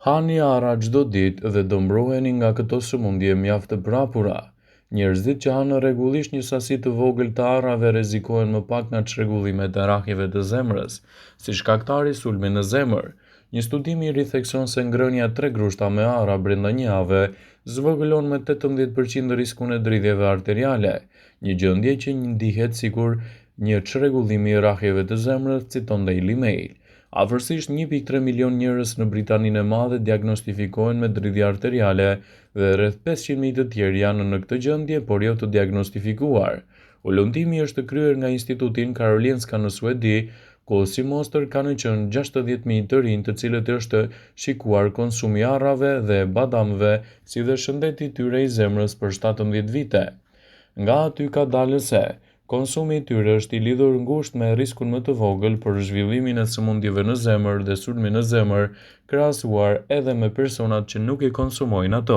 Hani ara çdo ditë dhe do mbroheni nga këto sëmundje mjaft të prapura. Njerëzit që hanë rregullisht një sasi të vogël të arrave rrezikohen më pak nga çrregullimet e rrahjeve të zemrës, si shkaktari i sulmi në zemër. Një studim i ri thekson se ngrënia 3 grushta me arra brenda një jave zvogëlon me 18% riskun e dridhjeve arteriale, një gjendje që ndihet sikur një çrregullim i rrahjeve të zemrës, citon Daily Mail. Afërsisht 1.3 milion njerëz në Britaninë e Madhe diagnostifikohen me dridhje arteriale dhe rreth 500.000 të tjerë janë në këtë gjendje, por jo të diagnostifikuar. Ullumtimi është kryer nga Institutin Karolinska në Suedi, ku si mostër kanë qenë 60.000 të rinj të cilët është shikuar konsumi i arrave dhe badamëve, si dhe shëndeti i tyre i zemrës për 17 vite. Nga aty ka dalë se konsumi i tyre është i lidhur ngushtë me riskun më të vogël për zhvillimin e sëmundjeve në zemër dhe sulmi në zemër, krahasuar edhe me personat që nuk i konsumojnë ato.